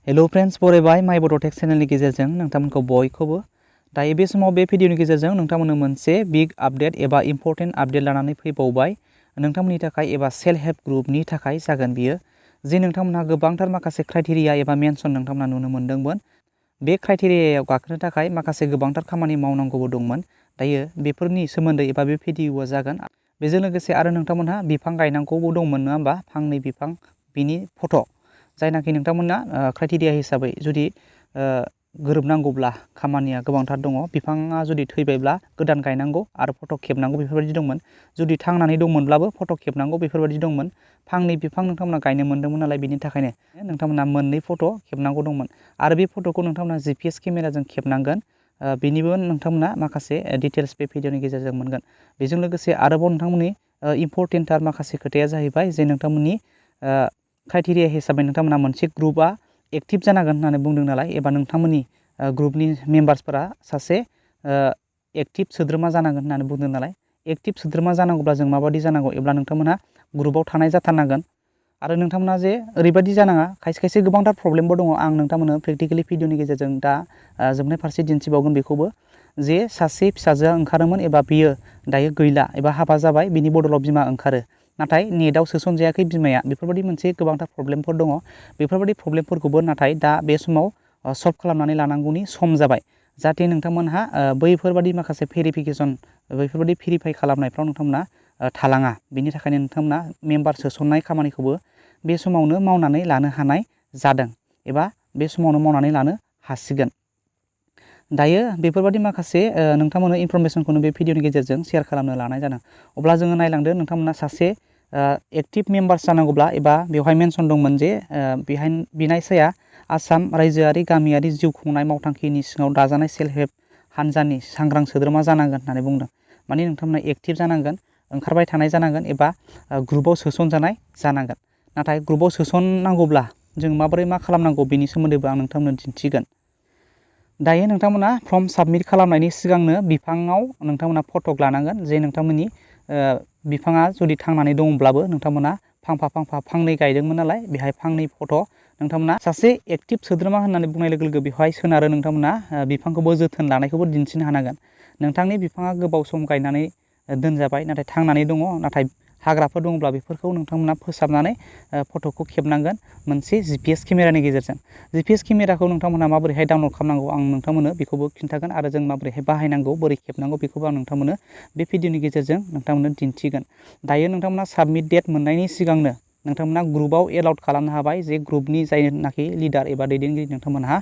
Hello friends बरायबाय mybodotech चेनेलनि गेजेरजों नोंथांमोनखौ बयखौबो दायो बे समाव बे भिडिअनि गेजेरजों नोंथांमोननो मोनसे बिग आपडेट एबा इम्पोर्टेन्ट आपडेट लानानै फैबावबाय नोंथांमोननि थाखाय एबा सेल्फ हेल्प ग्रुपनि थाखाय जागोन बियो जे नोंथांमोनहा गोबांथार माखासे क्राइटेरिया एबा मेनसन नोंथांमोनहा नुनो मोनदोंमोन बे क्राइटेरियायाव गाखोनो थाखाय माखासे गोबांथार खामानि मावनांगौबो दंमोन दायो बेफोरनि सोमोन्दै एबा बे भिडिअआ जागोन बेजों लोगोसे आरो नोंथांमोनहा बिफां गायनांगौबो दंमोन नङा होमबा फांनै बिफां बिनि फट' जायनाखि नोंथांमोना क्राइटेरिया हिसाबै जुदि गोरोबनांगौब्ला खामानिया गोबांथार दङ बिफाङा जुदि थैबायब्ला गोदान गायनांगौ आरो फट' खेबनांगौ बेफोरबायदि दंमोन जुदि थांनानै दंमोनब्लाबो फट' खेबनांगौ बेफोरबायदि दंमोन फांनै बिफां नोंथांमोना गायनो मोनदोंमोन नालाय बिनि थाखायनो नोंथांमोना मोननै फट' खेबनांगौ दंमोन आरो बे फट'खौ नोंथांमोना GPS केमेराजों खेबनांगोन बिनिबो नोंथांमोना माखासे डिटेल्स बे भिडिअनि गेजेरजों मोनगोन बेजों लोगोसे आरोबाव नोंथांमोननि इम्परटेन्टथार माखासे खोथाया जाहैबाय जे नोंथांमोननि क्राइटेरिया हिसाबै नोंथांमोना मोनसे ग्रुपआ एक्टिभ जानांगोन होननानै बुंदों नालाय एबा नोंथांमोननि ग्रुपनि मेम्बार्सफोरा सासे एक्टिभ सोद्रोमा जानांगोन होननानै बुंदों नालाय एक्टिभ सोद्रोमा जानांगौब्ला जों माबायदि जानांगौ एब्ला नोंथांमोनहा ग्रुपआव थानाय जाथारनांगोन आरो नोंथांमोना जे ओरैबायदि जानाङा खायसे खायसे गोबांथार प्रब्लेमबो दङ आं नोंथांमोननो प्रेक्टिकेलि भिडिअनि गेजेरजों दा जोबनाय फारसे दिन्थिबावगोन बेखौबो जे सासे फिसाजोआ ओंखारोमोन एबा बियो दायो गैला एबा हाबा जाबाय बिनि बदलाव बिमा ओंखारो नाथाय नेटआव सोसनजायाखै बिमाया बेफोरबायदि मोनसे गोबांथार प्रब्लेमफोर दङ बेफोरबायदि प्रब्लेमफोरखौबो नाथाय दा बे समाव सल्भ खालामनानै लानांगौनि सम जाबाय जाहाथे नोंथांमोनहा बैफोरबायदि माखासे भेरिफिकेसन बैफोरबायदि भेरिफाइ खालामनायफ्राव नोंथांमोना थालाङा बेनि थाखायनो नोंथांमोना मेम्बार सोसननाय खामानिखौबो बे समावनो मावनानै लानो हानाय जादों एबा बे समावनो मावनानै लानो हासिगोन दायो बेफोरबायदि माखासे नोंथांमोननो इनफरमेसनखौनो बे भिडिअनि गेजेरजों शेयार खालामनो लानाय जादों अब्ला जोङो नायलांदो नोंथांमोना सासे एक्टिभ मेम्बार्स जानांगौब्ला एबा बेवहाय मेनसन दंमोन जे बिनायसाया आसाम रायजोआरि गामियारि जिउ खुंनाय मावथांखिनि सिङाव दाजानाय सेल्फ हेल्प हानजानि सांग्रां सोद्रोमा जानांगोन होननानै बुंदों माने नोंथांमोना एक्टिभ जानांगोन ओंखारबाय थानाय जानांगोन एबा ग्रुपआव सोसनजानाय जानांगोन नाथाय ग्रुपआव सोसननांगौब्ला जों माबोरै मा खालामनांगौ बेनि सोमोन्दैबो आं नोंथांमोननो दिन्थिगोन दायो नोंथांमोना फर्म साबमिट खालामनायनि सिगांनो बिफाङाव नोंथांमोना फटक लानांगोन जे नोंथांमोननि बिफाङा जुदि थांनानै दङब्लाबो नोंथांमोना फांफा फांनै गायदोंमोन नालाय बेहाय फांनै फट' नोंथांमोना सासे एक्टिभ सोद्रोमा होननानै बुंनाय लोगो लोगो बेवहाय सोनारो नोंथांमोना बिफांखौबो जोथोन लानायखौबो दिन्थिनो हानांगोन नोंथांनि बिफाङा गोबाव सम गायनानै दोनजाबाय नाथाय थांनानै दङ नाथाय हाग्राफोर दङब्ला बेफोरखौ नोंथांमोना फोसाबनानै फट'खौ खेबनांगोन मोनसे GPS केमेरानि गेजेरजों GPS केमेराखौ नोंथांमोना माबोरैहाय डाउनलड खालामनांगौ आं नोंथांमोननो बेखौबो खिन्थागोन आरो जों माबोरैहाय बाहायनांगौ बोरै खेबनांगौ बेखौबो आं नोंथांमोननो बे भिडिअनि गेजेरजों नोंथांमोननो दिन्थिगोन दायो नोंथांमोना साबमिट डेट मोननायनि सिगांनो नोंथांमोना ग्रुपआव एलाउड खालामनो हाबाय जे ग्रुपनि जायनाखि लिडार एबा दैदेनगिरि नोंथांमोनहा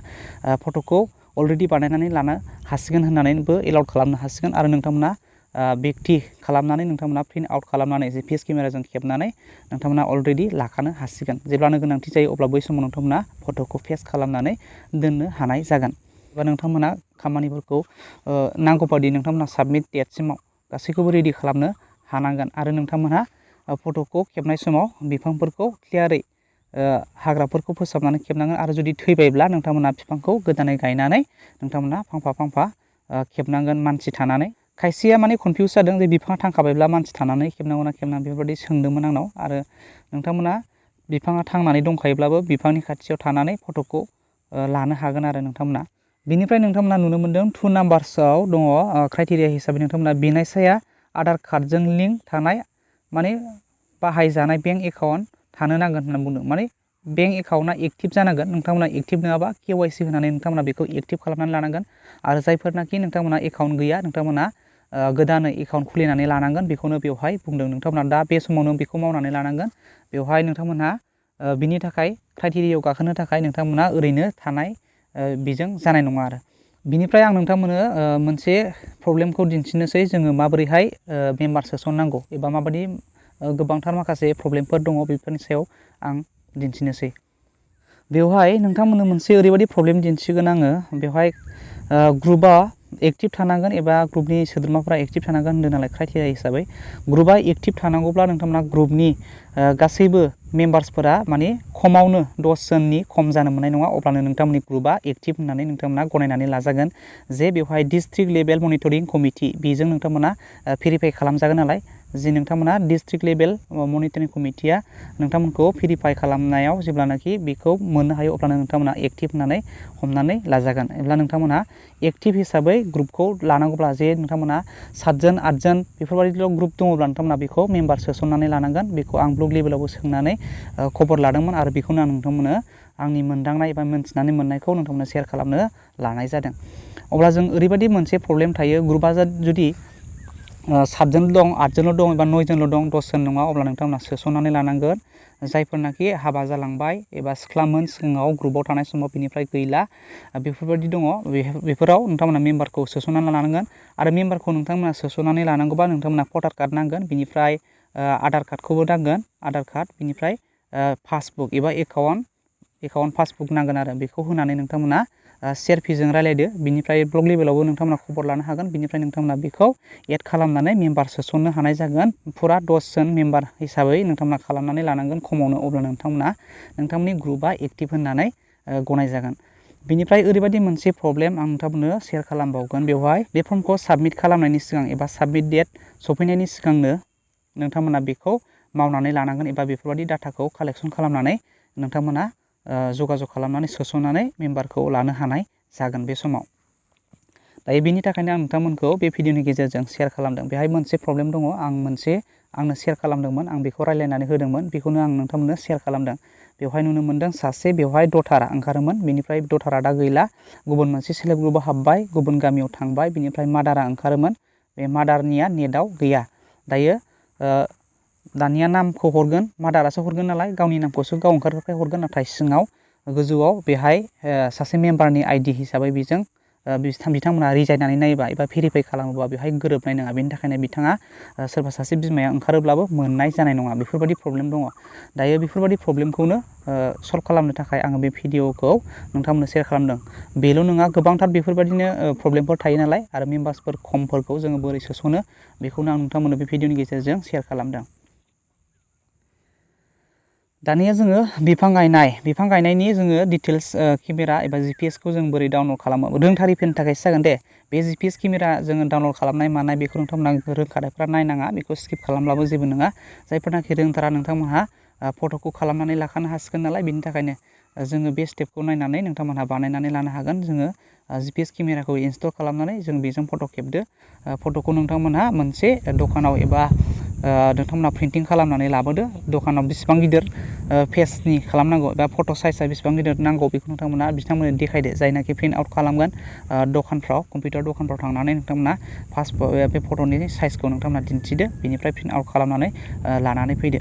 फट'खौ अलरेडि बानायनानै लानो हासिगोन होननानैबो एलाउड खालामनो हासिगोन आरो नोंथांमोना बेक्ति खालामनानै नोंथांमोना प्रिन्ट आउट खालामनानै GPS केमेराजों खेबनानै नोंथांमोना अलरेडि लाखानो हासिगोन जेब्लानो गोनांथि जायो अब्ला बै समाव नोंथांमोना फट'खौ पेस्ट खालामनानै दोननो हानाय जागोन एबा नोंथांमोना खामानिफोरखौ नांगौबादि नोंथांमोना साबमिट डेटसिमाव गासैखौबो रेडि खालामनो हानांगोन आरो नोंथांमोनहा फट'खौ खेबनाय समाव बिफांफोरखौ क्लियारै हाग्राफोरखौ फोसाबनानै खेबनांगोन आरो जुदि थैबायब्ला नोंथांमोना बिफांखौ गोदानै गायनानै नोंथांमोना फांफा खेबनांगोन मानसि थानानै खायसेया माने कनफिउस जादों जे बिफाङा थांखाबायब्ला मानसि थानानै खेबनांगौ ना खेबनाङा बेफोरबायदि सोंदोंमोन आंनाव आरो नोंथांमोना बिफाङा थांनानै दंखायोब्लाबो बिफांनि खाथियाव थानानै फट'खौ लानो हागोन आरो नोंथांमोना बिनिफ्राय नोंथांमोना नुनो मोनदों 2 नाम्बार्सआव दङ क्राइटेरिया हिसाबै नोंथांमोना बिनायसाया आधार कार्डजों लिंक थानाय माने बाहायजानाय बेंक एकाउन्ट थानो नांगोन होननानै बुंदों माने बेंक एकाउन्टआ एक्टिभ जानांगोन नोंथांमोना एक्टिभ नङाबा KYC होनानै नोंथांमोना बेखौ एक्टिभ खालामनानै लानांगोन आरो जायफोरनाखि नोंथांमोना एकाउन्ट गैया नोंथांमोना गोदानै एकाउन्ट खुलिनानै लानांगोन बेखौनो बेवहाय बुंदों नोंथांमोना दा बे समावनो बेखौ मावनानै लानांगोन बेवहाय नोंथांमोनहा बिनि थाखाय क्राइटेरियायाव गाखोनो थाखाय नोंथांमोना ओरैनो थानाय बेजों जानाय नङा आरो बिनिफ्राय आं नोंथांमोननो मोनसे प्रब्लेमखौ दिन्थिनोसै जोङो माबोरैहाय मेम्बार सोसननांगौ एबा माबायदि गोबांथार माखासे प्रब्लेमफोर दङ बेफोरनि सायाव आं दिन्थिनोसै बेवहाय नोंथांमोननो मोनसे ओरैबायदि प्रब्लेम दिन्थिगोन आङो बेवहाय ग्रुपआ एक्टिभ थानांगोन एबा ग्रुपनि सोद्रोमाफोरा एक्टिभ थानांगोन होनदों नालाय क्राइटेरिया हिसाबै ग्रुपआ एक्टिभ थानांगौब्ला नोंथांमोना ग्रुपनि गासैबो मेम्बार्सफोरा माने खमावनो 10 जननि खम जानो मोननाय नङा अब्लानो नोंथांमोननि ग्रुपआ एक्टिभ होननानै नोंथांमोना गनायनानै लाजागोन जे बेवहाय डिस्ट्रिक्ट लेभेल मनिटरिं कमिटि बेजों नोंथांमोना भेरिफाइ खालामजागोन नालाय जि नोंथांमोना डिस्ट्रिक्ट लेभेल मनिटरिं कमिटिया नोंथांमोनखौ भेरिफाइ खालामनायाव जेब्लानाखि बेखौ मोननो हायो अब्लानो नोंथांमोना एक्टिभ होननानै हमनानै लाजागोन। एब्ला नोंथांमोना एक्टिभ हिसाबै ग्रुपखौ लानांगौब्ला जे नोंथांमोना 7 जन 8 जन बेफोरबायदिल' ग्रुप दङब्ला नोंथांमोना बेखौ मेम्बार सोसननानै लानांगोन। बेखौ आं ब्लग लेभेलावबो सोंनानै खबर लादोंमोन आरो बेखौनो आं नोंथांमोननो आंनि मोनदांनाय एबा मोनथिनानै मोननायखौ नोंथांमोननो शेयार खालामनो लानाय जादों। अब्ला जों ओरैबायदि मोनसे प्रब्लेम थायो, ग्रुपआ जुदि 7 जन दं, 8 जनल' दं एबा 9 जनल' दं, 10 जन नङा, अब्ला नोंथांमोना सोसननानै लानांगोन। जायफोरनाखि हाबा जालांबाय एबा सिख्लामोन सिगाङाव ग्रुपआव थानाय समाव बिनिफ्राय गैला बेफोरबायदि दङ, बेफोराव नोंथांमोना मेम्बारखौ सोसननानै लानांगोन। आरो मेम्बारखौ नोंथांमोना सोसननानै लानांगौबा नोंथांमोना भटार कार्ड नांगोन, बिनिफ्राय आधार कार्डखौबो नांगोन, आधार कार्ड, बिनिफ्राय पासबुक एबा एकाउन्ट पासबुक नांगोन आरो बेखौ होनानै नोंथांमोना सिआरपिजों रायलायदो। बिनिफ्राय ब्लग लेभेलावबो नोंथांमोना खबर लानो हागोन। बिनिफ्राय नोंथांमोना बेखौ एड खालामनानै मेम्बार सोसननो हानाय जागोन। फुरा 10 जन मेम्बार हिसाबै नोंथांमोना खालामनानै लानांगोन खमावनो, अब्ला नोंथांमोना नोंथांमोननि ग्रुपआ एक्टिभ होननानै गनाय जागोन। बिनिफ्राय ओरैबायदि मोनसे प्रब्लेम आं नोंथांमोननो शेयार खालामबावगोन। बेवहाय बे फर्मखौ साबमिट खालामनायनि सिगां एबा साबमिट डेट सफैनायनि सिगांनो नोंथांमोना बेखौ मावनानै लानांगोन एबा बेफोरबायदि डाटाखौ कालेक्सन खालामनानै नोंथांमोना जगाजग खालामनानै सोसननानै मेम्बारखौ लानो हानाय जागोन बे समाव। दायो बेनि थाखायनो आं नोंथांमोनखौ बे भिडिअनि गेजेरजों शेयार खालामदों। बेहाय मोनसे प्रब्लेम दङ, आंनो शेयार खालामदोंमोन, आं बेखौ रायलायनानै होदोंमोन, बेखौनो आं नोंथांमोननो शेयार खालामदों। बेवहाय नुनो मोनदों सासे बेवहाय दटारा ओंखारोमोन, बेनिफ्राय दटारा दा गैला, गुबुन मोनसे सेल्फ ग्रुपआव हाबबाय, गुबुन गामियाव थांबाय, बिनिफ्राय मादारा ओंखारोमोन, बे मादारनिया नेटआव गैया। दायो दानिया नामखौ हरगोन, मादारासो हरगोन नालाय गावनि नामखौसो गाव ओंखारग्राखाय हरगोन, नाथाय सिङाव गोजौआव बेहाय सासे मेम्बारनि आइडि हिसाबै बेजों बिथांमोना रिजायनानै नायोबा एबा भेरिफाइ खालामोबा बेवहाय गोरोबनाय नङा। बेनि थाखायनो बिथाङा सोरबा सासे बिमाया ओंखारोब्लाबो मोननाय जानाय नङा, बेफोरबायदि प्रब्लेम दङ। दायो बेफोरबायदि प्रब्लेमखौनो सल्भ खालामनो थाखाय आङो बे भिडिअखौ नोंथांमोननो शेयार खालामदों। बेल' नङा, गोबांथार बेफोरबायदिनो प्रब्लेमफोर थायो नालाय, आरो मेम्बार्सफोर खमफोरखौ जोङो बोरै सोसनो बेखौनो आं नोंथांमोननो बे भिडिअनि गेजेरजों शेयार खालामदों। दानिया जोङो बिफां गायनायनि जोङो डिटेल्स केमेरा एबा जिपिएसखौ जों बोरै डाउनलड खालामो, रोंथारिफोरनि थाखायसो जागोन दे। बे जिपिएस केमेरा जोङो डाउनलड खालामनाय मानाय बेखौ नोंथांमोना रोंखानायफ्रा नायनाङा, बेखौ स्किप खालामब्लाबो जेबो नङा। जायफोरनाखि रोंथारा नोंथांमोनहा फट'खौ खालामनानै लाखानो हासिगोन नालाय, बेनि थाखायनो जोङो बे स्टेपखौ नायनानै नोंथांमोनहा बानायनानै लानो हागोन। जोङो जिपिएस केमेराखौ इनस्टल खालामनानै जों बेजों फट' खेबदो। फट'खौ नोंथांमोनहा मोनसे दखानाव एबा नोंथांमोना प्रिन्टिं खालामनानै लाबोदो। दखानाव बेसेबां गिदिर पेजनि खालामनांगौ एबा फट' साइजआ बेसेबां गिदिर नांगौ बेखौ बिथांमोननो देखायदो। जायनाखि प्रिन्ट आउट खालामगोन दखानफ्राव, कम्पिउटार दखानफ्राव थांनानै नोंथांमोना बे फट'नि साइजखौ नोंथांमोना दिन्थिदो, बेनिफ्राय प्रिन्ट आउट खालामनानै लानानै फैदो।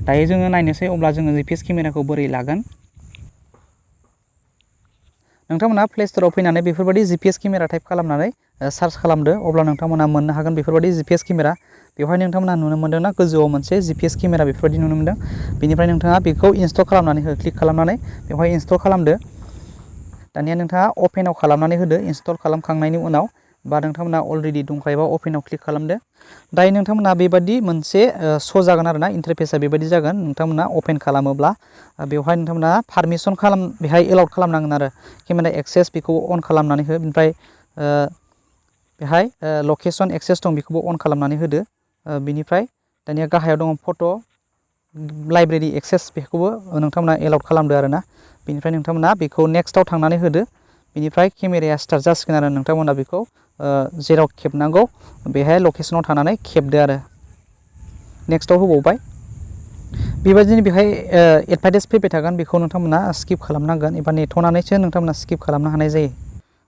दायो जोङो नायनोसै अब्ला जोङो जिपिएस केमेराखौ बोरै लागोन। नोंथांमोना प्ले स्ट'राव फैनानै बेफोरबायदि जिपिएस केमेरा टाइप खालामनानै सार्च खालामदो, अब्ला नोंथांमोना मोननो हागोन बेफोरबायदि जिपिएस केमेरा। बेवहाय नोंथांमोना नुनो मोनदों ना गोजौआव मोनसे जिपिएस केमेरा बेफोरबायदि नुनो मोनदों। बेनिफ्राय नोंथाङा बेखौ इनस्टल खालामनानै हो, क्लिक खालामनानै बेवहाय इनस्टल खालामदो। दानिया नोंथाङा अपेनाव खालामनानै होदो। इनस्टल खालामखांनायनि उनाव बा नोंथांमोना अलरेडि दंखायोबा अपेनाव क्लिक खालामदो। दायो नोंथांमोना बेबायदि मोनसे श' जागोन आरोना, इन्टारफेसआ बेबायदि जागोन। नोंथांमोना अपेन खालामोब्ला बेवहाय नोंथांमोना पारमिसन बेहाय एलाउड खालामनांगोन आरो केमेरा एक्सेस बेखौ अन खालामनानै हो। ओमफ्राय बेहाय लकेसन एक्सेस दं बेखौबो अन खालामनानै होदो। बिनिफ्राय दानिया गाहायाव दङ फट' लाइब्रेरि एक्सेस, बेखौबो नोंथांमोना एलाउड खालामदो आरोना। बेनिफ्राय नोंथांमोना बेखौ नेक्स्टआव थांनानै होदो। बेनिफ्राय केमेराया स्टार्ट जासिगोन आरो नोंथांमोना बेखौ जेराव खेबनांगौ बेहाय लकेसनाव थानानै खेबदो आरो नेक्स्टआव होबावबाय। बेबायदिनो बेहाय एडभार्टाइज फैबाय थागोन, बेखौ नोंथांमोना स्किप खालामनांगोन एबा नेथ'नानैसो नोंथांमोना स्किप खालामनो हानाय जायो।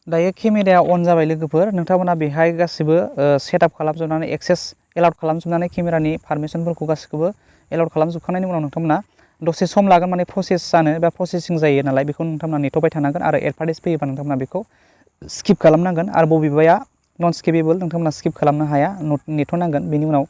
दायो केमेराया अन जाबाय लोगोफोर, नोंथांमोना बेहाय गासिबो सेटआप खालामजोबनानै एक्सेस एलाउड खालामजोबनानै केमेरानि पारमिसनफोरखौ गासिखौबो एलाउड खालामजोबखांनायनि उनाव नोंथांमोना दसे सम लागोन, माने प्रसेस जानो एबा प्रसेसिं जायो नालाय, बेखौ नोंथांमोना नेथ'बाय थानांगोन। आरो एडभार्टाइज फैयोबा नोंथांमोना बेखौ स्किप खालामनांगोन। आरो बबेबाया नन स्किपेबल, नोंथांमोना स्किप खालामनो हाया, नेथ'नांगोन। बेनि उनाव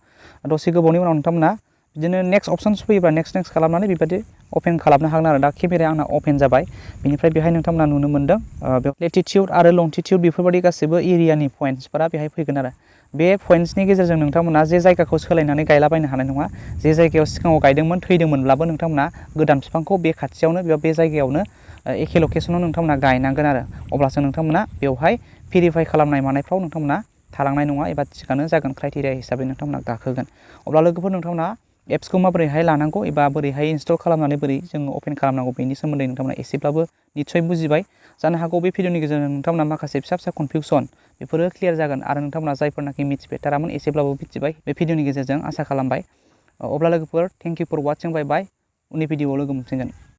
दसे गोबावनि उनाव नोंथांमोना बिदिनो नेक्स्ट अपसन्स फैयोबा नेक्स्ट खालामनानै बेबायदि अपेन खालामनो हागोन आरो। दा केमेराया आंना अपेन जाबाय। बेनिफ्राय बेहाय नोंथांमोना नुनो मोनदों बेयाव लेटिटिउड आरो लंटिटिउड बेफोरबायदि गासैबो एरियानि पइन्ट्सफोरा बेहाय फैगोन आरो। बे पइन्ट्सनि गेजेरजों नोंथांमोना जे जायगाखौ सोलायनानै गायलाबायनो हानाय नङा। जे जायगायाव सिगाङाव गायदोंमोन थैदोंमोनब्लाबो नोंथांमोना गोदान बिफांखौ बे खाथियावनो बे जायगायावनो एखे लकेसनाव नोंथांमोना गायनांगोन आरो। अब्लासो नोंथांमोना बेवहाय भेरिफाइ खालामनाय मानायफ्राव नोंथांमोना थालांनाय नङा एबा थिगानो जागोन क्राइटेरिया हिसाबै नोंथांमोना गाखोगोन। अब्ला लोगोफोर नोंथांमोना एप्सखौ माबोरैहाय लानांगौ एबा बोरैहाय इनस्टल खालामनानै बोरै जोङो अपेन खालामनांगौ बेनि सोमोन्दै नोंथांमोना एसेब्लाबो निस्सय बुजिबाय जानो हागौ। बे भिडिअनि गेजेरजों नोंथांमोना माखासे फिसा फिसा कनफिउसन बेफोरो क्लियार जागोन आरो नोंथांमोना जायफोरनाखि मिथिफेरथारामोन एसेब्लाबो मिथिबाय बे भिडिअनि गेजेरजों आसा खालामबाय। अब्ला लोगोफोर थेंक इउ फर वाचिं, बाय बाय। उननि भिडिअआव लोगो मोनफिनगोन।